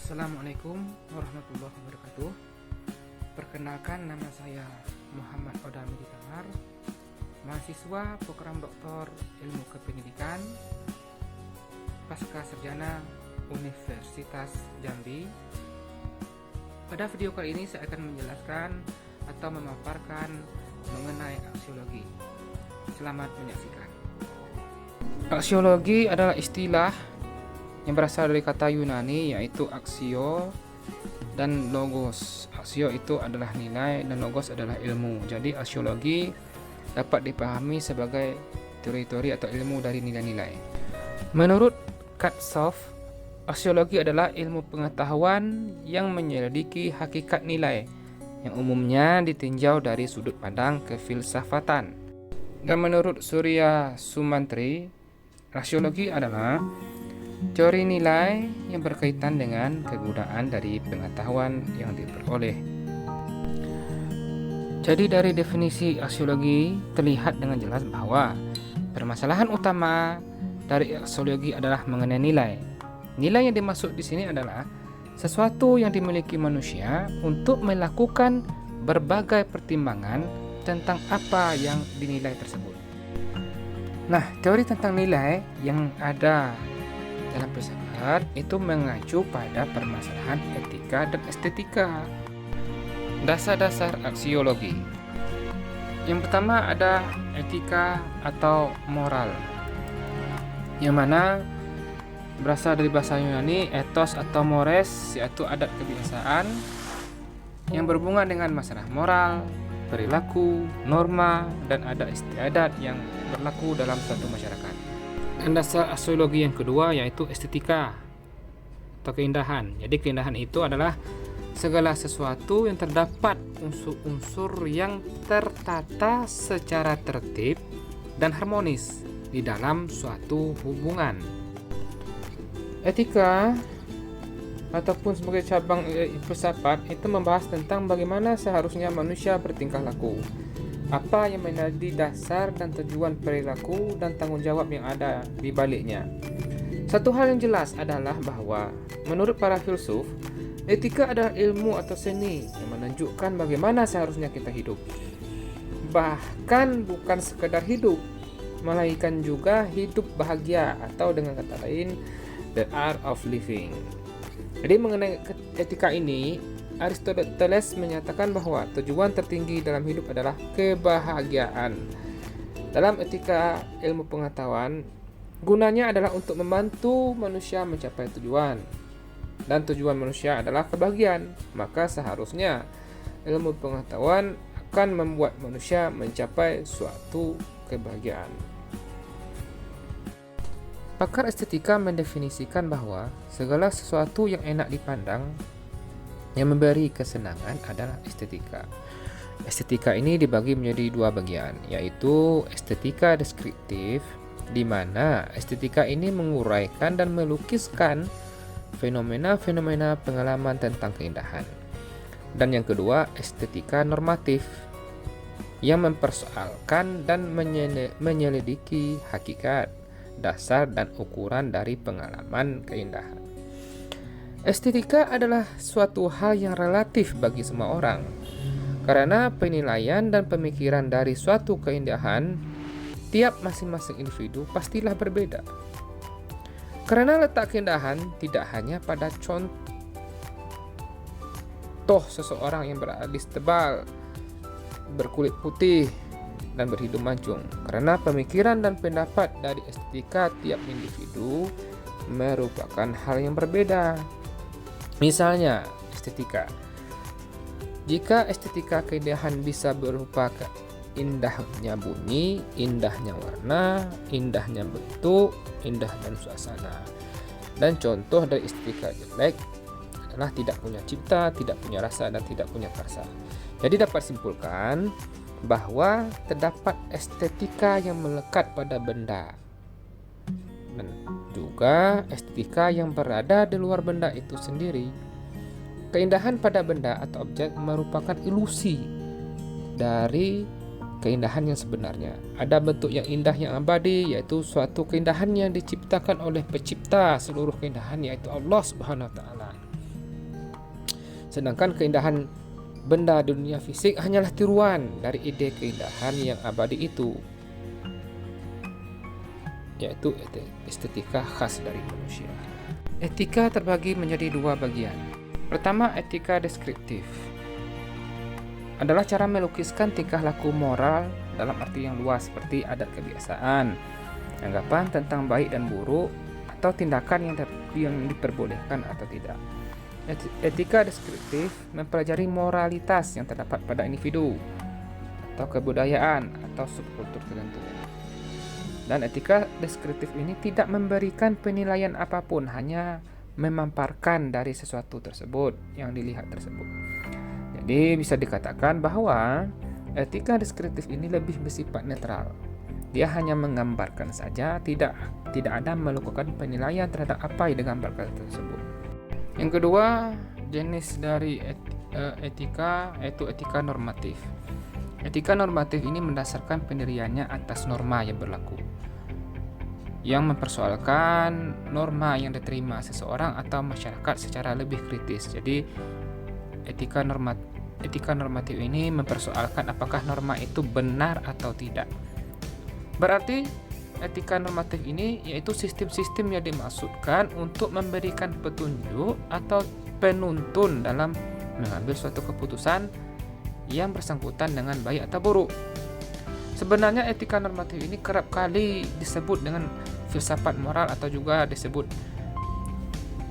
Assalamualaikum warahmatullahi wabarakatuh. Perkenalkan, nama saya Muhammad Odami Ditamar, mahasiswa program Doktor Ilmu Kependidikan Pasca Sarjana Universitas Jambi. Pada video kali ini saya akan menjelaskan atau memaparkan mengenai aksiologi. Selamat menyaksikan. Aksiologi adalah istilah yang berasal dari kata Yunani, yaitu aksio dan logos. Aksio itu adalah nilai dan logos adalah ilmu. Jadi aksiologi dapat dipahami sebagai teori-teori atau ilmu dari nilai-nilai. Menurut Katsoff, aksiologi adalah ilmu pengetahuan yang menyelidiki hakikat nilai yang umumnya ditinjau dari sudut pandang kefilsafatan. Dan menurut Surya Sumantri, aksiologi adalah teori nilai yang berkaitan dengan kegunaan dari pengetahuan yang diperoleh. Jadi dari definisi aksiologi terlihat dengan jelas bahwa permasalahan utama dari aksiologi adalah mengenai nilai. Nilai yang dimaksud di sini adalah sesuatu yang dimiliki manusia untuk melakukan berbagai pertimbangan tentang apa yang dinilai tersebut. Nah, teori tentang nilai yang ada dalam filsafat itu mengacu pada permasalahan etika dan estetika. Dasar-dasar aksiologi. Yang pertama ada etika atau moral, yang mana berasal dari bahasa Yunani ethos atau mores, yaitu adat kebiasaan yang berhubungan dengan masalah moral, perilaku, norma, dan adat istiadat yang berlaku dalam suatu masyarakat. Dan dasar aksiologi yang kedua yaitu estetika atau keindahan. Jadi keindahan itu adalah segala sesuatu yang terdapat unsur-unsur yang tertata secara tertib dan harmonis di dalam suatu hubungan. Etika ataupun sebagai cabang filsafat itu membahas tentang bagaimana seharusnya manusia bertingkah laku, apa yang menjadi dasar dan tujuan perilaku dan tanggung jawab yang ada di baliknya. Satu hal yang jelas adalah bahwa menurut para filsuf, etika adalah ilmu atau seni yang menunjukkan bagaimana seharusnya kita hidup. Bahkan bukan sekedar hidup, melainkan juga hidup bahagia, atau dengan kata lain, the art of living. Jadi mengenai etika ini, Aristoteles menyatakan bahwa tujuan tertinggi dalam hidup adalah kebahagiaan. Dalam etika ilmu pengetahuan, gunanya adalah untuk membantu manusia mencapai tujuan. Dan tujuan manusia adalah kebahagiaan. Maka seharusnya ilmu pengetahuan akan membuat manusia mencapai suatu kebahagiaan. Pakar estetika mendefinisikan bahwa segala sesuatu yang enak dipandang yang memberi kesenangan adalah estetika. Estetika ini dibagi menjadi dua bagian, yaitu estetika deskriptif, di mana estetika ini menguraikan dan melukiskan fenomena-fenomena pengalaman tentang keindahan. Dan yang kedua, estetika normatif, yang mempersoalkan dan menyelidiki hakikat, dasar dan ukuran dari pengalaman keindahan. Estetika adalah suatu hal yang relatif bagi semua orang, karena penilaian dan pemikiran dari suatu keindahan tiap masing-masing individu pastilah berbeda. Karena letak keindahan tidak hanya pada contoh seseorang yang beralis tebal, berkulit putih, dan berhidung mancung. Karena pemikiran dan pendapat dari estetika tiap individu merupakan hal yang berbeda. Misalnya, estetika. Jika estetika keindahan bisa berupa indahnya bunyi, indahnya warna, indahnya bentuk, indah dan suasana. Dan contoh dari estetika jelek adalah tidak punya cipta, tidak punya rasa, dan tidak punya perasa. Jadi dapat simpulkan bahwa terdapat estetika yang melekat pada benda, dan juga estetika yang berada di luar benda itu sendiri. Keindahan pada benda atau objek merupakan ilusi dari keindahan yang sebenarnya. Ada bentuk yang indah yang abadi, yaitu suatu keindahan yang diciptakan oleh pencipta seluruh keindahan, yaitu Allah Subhanahu wa taala. Sedangkan keindahan benda di dunia fisik hanyalah tiruan dari ide keindahan yang abadi itu, yaitu estetika khas dari manusia. Etika terbagi menjadi dua bagian. Pertama, etika deskriptif. Adalah cara melukiskan tingkah laku moral dalam arti yang luas seperti adat kebiasaan, anggapan tentang baik dan buruk, atau tindakan yang diperbolehkan atau tidak. Etika deskriptif mempelajari moralitas yang terdapat pada individu atau kebudayaan atau subkultur tertentu. Dan etika deskriptif ini tidak memberikan penilaian apapun, hanya memaparkan dari sesuatu tersebut yang dilihat tersebut. Jadi bisa dikatakan bahwa etika deskriptif ini lebih bersifat netral. Dia hanya menggambarkan saja, tidak ada melakukan penilaian terhadap apa yang digambarkan tersebut. Yang kedua, jenis dari etika yaitu etika normatif. Etika normatif ini mendasarkan pendiriannya atas norma yang berlaku, yang mempersoalkan norma yang diterima seseorang atau masyarakat secara lebih kritis. Jadi etika normatif ini mempersoalkan apakah norma itu benar atau tidak. Berarti etika normatif ini yaitu sistem-sistem yang dimaksudkan untuk memberikan petunjuk atau penuntun dalam mengambil suatu keputusan yang bersangkutan dengan baik atau buruk. Sebenarnya etika normatif ini kerap kali disebut dengan filsafat moral atau juga disebut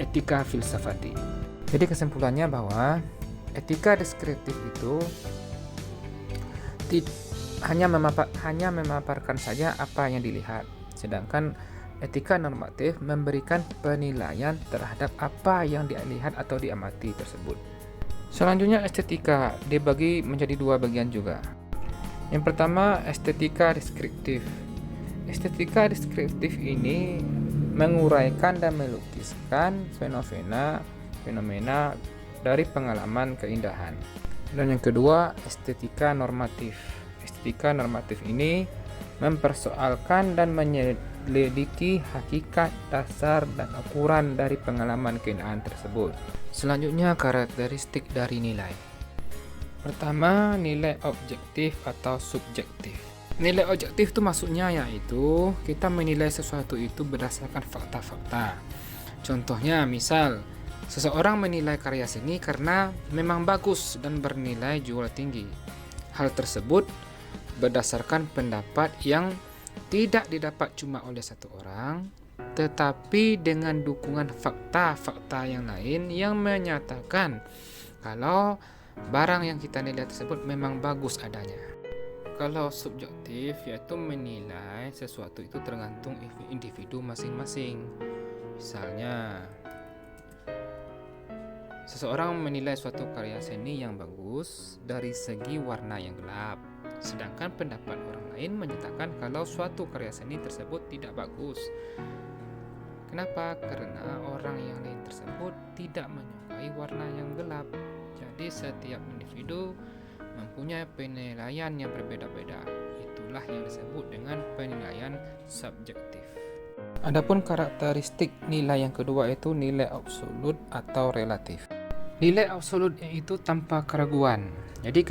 etika filsafati. Jadi kesimpulannya bahwa etika deskriptif itu hanya memaparkan saja apa yang dilihat, sedangkan etika normatif memberikan penilaian terhadap apa yang dilihat atau diamati tersebut. Selanjutnya, estetika dibagi menjadi dua bagian juga. Yang pertama, estetika deskriptif. Estetika deskriptif ini menguraikan dan melukiskan fenomena dari pengalaman keindahan. Dan yang kedua, estetika normatif. Estetika normatif ini mempersoalkan dan menyelidiki hakikat, dasar, dan ukuran dari pengalaman keindahan tersebut. Selanjutnya, karakteristik dari nilai. Pertama, nilai objektif atau subjektif. Nilai objektif itu maksudnya yaitu kita menilai sesuatu itu berdasarkan fakta-fakta. Contohnya, misal seseorang menilai karya seni karena memang bagus dan bernilai jual tinggi. Hal tersebut berdasarkan pendapat yang tidak didapat cuma oleh satu orang, tetapi dengan dukungan fakta-fakta yang lain yang menyatakan kalau barang yang kita nilai tersebut memang bagus adanya. Kalau subjektif yaitu menilai sesuatu itu tergantung individu masing-masing. Misalnya, seseorang menilai suatu karya seni yang bagus dari segi warna yang gelap, sedangkan pendapat orang lain menyatakan kalau suatu karya seni tersebut tidak bagus. Kenapa? Karena orang yang lain tersebut tidak menyukai warna yang gelap. Jadi setiap individu mempunyai penilaian yang berbeda-beda. Itulah yang disebut dengan penilaian subjektif. Adapun karakteristik nilai yang kedua itu nilai absolut atau relatif. Nilai absolut yaitu tanpa keraguan. Jadi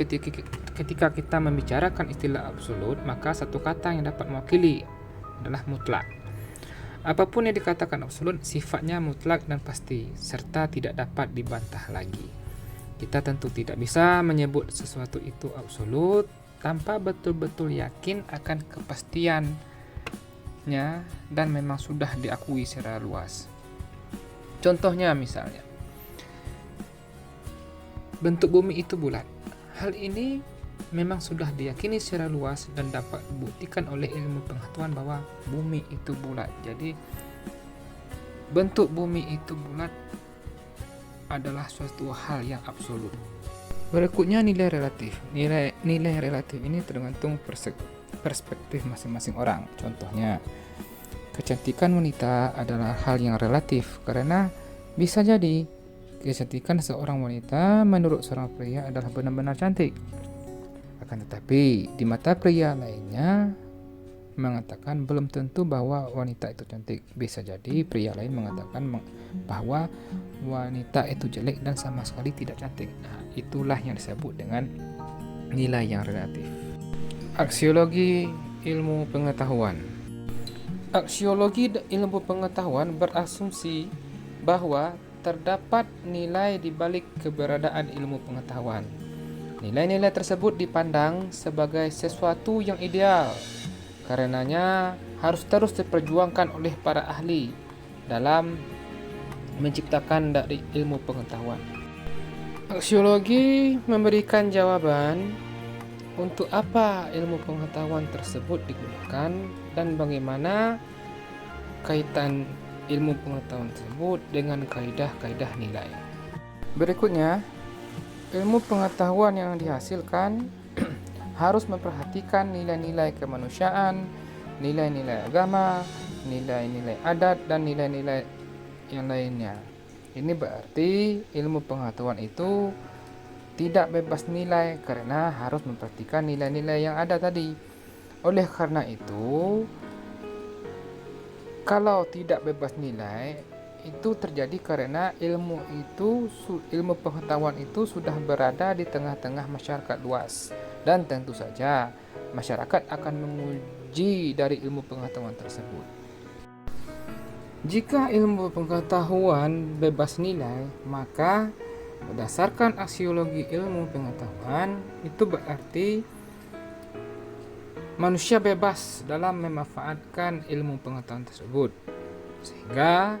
ketika kita membicarakan istilah absolut, maka satu kata yang dapat mewakili adalah mutlak. Apapun yang dikatakan absolut sifatnya mutlak dan pasti, serta tidak dapat dibantah lagi. Kita tentu tidak bisa menyebut sesuatu itu absolut tanpa betul-betul yakin akan kepastiannya dan memang sudah diakui secara luas. Contohnya misalnya, bentuk bumi itu bulat. Hal ini memang sudah diyakini secara luas dan dapat dibuktikan oleh ilmu pengetahuan bahwa bumi itu bulat. Jadi bentuk bumi itu bulat adalah suatu hal yang absolut. Berikutnya nilai relatif. Nilai relatif ini tergantung perspektif masing-masing orang. Contohnya, kecantikan wanita adalah hal yang relatif karena bisa jadi kecantikan seorang wanita menurut seorang pria adalah benar-benar cantik. Akan tetapi di mata pria lainnya mengatakan belum tentu bahwa wanita itu cantik. Bisa jadi pria lain mengatakan bahwa wanita itu jelek dan sama sekali tidak cantik. Nah, itulah yang disebut dengan nilai yang relatif. Aksiologi ilmu pengetahuan. Aksiologi ilmu pengetahuan berasumsi bahwa terdapat nilai di balik keberadaan ilmu pengetahuan. Nilai-nilai tersebut dipandang sebagai sesuatu yang ideal. Karenanya harus terus diperjuangkan oleh para ahli dalam menciptakan dari ilmu pengetahuan. Aksiologi memberikan jawaban untuk apa ilmu pengetahuan tersebut digunakan dan bagaimana kaitan ilmu pengetahuan tersebut dengan kaidah-kaidah nilai. Berikutnya, ilmu pengetahuan yang dihasilkan harus memperhatikan nilai-nilai kemanusiaan, nilai-nilai agama, nilai-nilai adat, dan nilai-nilai yang lainnya. Ini berarti ilmu pengetahuan itu tidak bebas nilai karena harus memperhatikan nilai-nilai yang ada tadi. Oleh karena itu, kalau tidak bebas nilai, itu terjadi karena ilmu pengetahuan itu sudah berada di tengah-tengah masyarakat luas. Dan tentu saja masyarakat akan menguji dari ilmu pengetahuan tersebut. Jika ilmu pengetahuan bebas nilai, maka berdasarkan aksiologi ilmu pengetahuan, itu berarti manusia bebas dalam memanfaatkan ilmu pengetahuan tersebut. Sehingga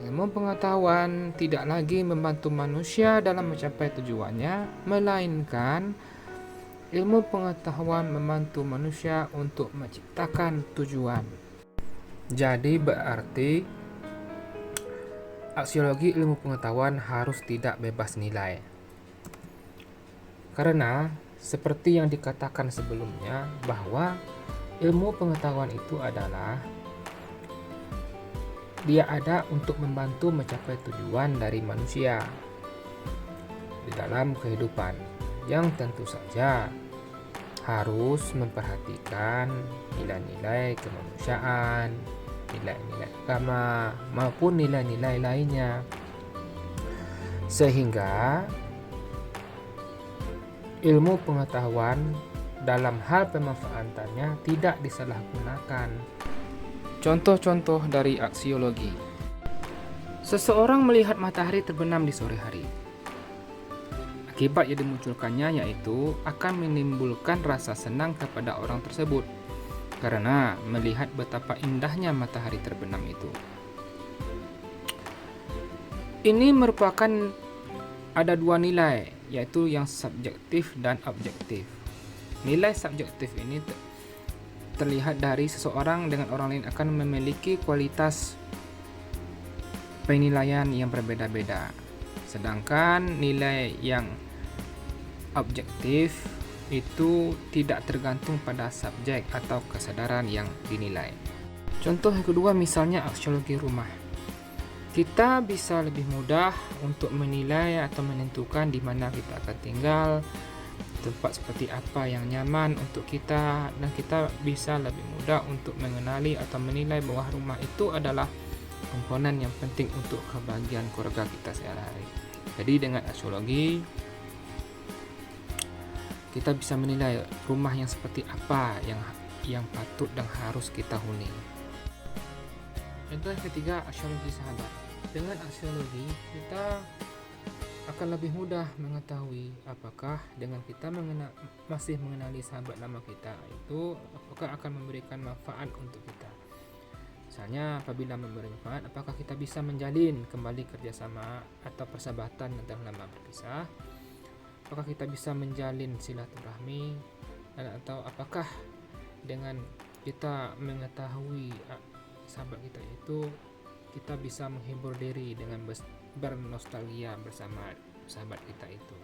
ilmu pengetahuan tidak lagi membantu manusia dalam mencapai tujuannya, melainkan ilmu pengetahuan membantu manusia untuk menciptakan tujuan. Jadi berarti aksiologi ilmu pengetahuan harus tidak bebas nilai. Karena seperti yang dikatakan sebelumnya bahwa ilmu pengetahuan itu adalah dia ada untuk membantu mencapai tujuan dari manusia di dalam kehidupan, yang tentu saja harus memperhatikan nilai-nilai kemanusiaan, nilai-nilai agama, maupun nilai-nilai lainnya. Sehingga ilmu pengetahuan dalam hal pemanfaatannya tidak disalahgunakan. Contoh-contoh dari aksiologi. Seseorang melihat matahari terbenam di sore hari. Akibat yang dimunculkannya yaitu akan menimbulkan rasa senang kepada orang tersebut karena melihat betapa indahnya matahari terbenam itu. Ini merupakan ada dua nilai, yaitu yang subjektif dan objektif. Nilai subjektif ini terlihat dari seseorang dengan orang lain akan memiliki kualitas penilaian yang berbeda-beda. Sedangkan nilai yang objektif itu tidak tergantung pada subjek atau kesadaran yang dinilai. Contoh yang kedua misalnya aksiologi rumah. Kita bisa lebih mudah untuk menilai atau menentukan di mana kita akan tinggal, tempat seperti apa yang nyaman untuk kita, dan kita bisa lebih mudah untuk mengenali atau menilai bahwa rumah itu adalah komponen yang penting untuk kebahagiaan keluarga kita sehari-hari. Jadi dengan aksiologi kita bisa menilai rumah yang seperti apa yang patut dan harus kita huni. Contoh yang ketiga, aksiologi sahabat. Dengan aksiologi kita akan lebih mudah mengetahui apakah dengan kita masih mengenali sahabat lama kita itu apakah akan memberikan manfaat untuk kita. Misalnya apabila memberi manfaat, apakah kita bisa menjalin kembali kerjasama atau persahabatan yang telah lama berpisah? Apakah kita bisa menjalin silaturahmi, atau apakah dengan kita mengetahui sahabat kita itu kita bisa menghibur diri dengan bernostalgia bersama sahabat kita itu.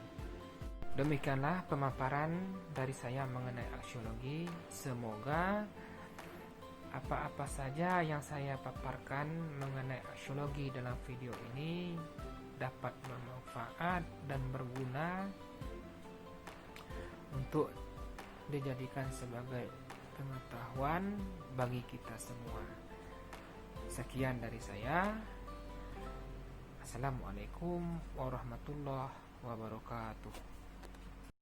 Demikianlah pemaparan dari saya mengenai aksiologi. Semoga apa-apa saja yang saya paparkan mengenai aksiologi dalam video ini dapat bermanfaat dan berguna untuk dijadikan sebagai pengetahuan bagi kita semua. Sekian dari saya. Assalamualaikum warahmatullahi wabarakatuh.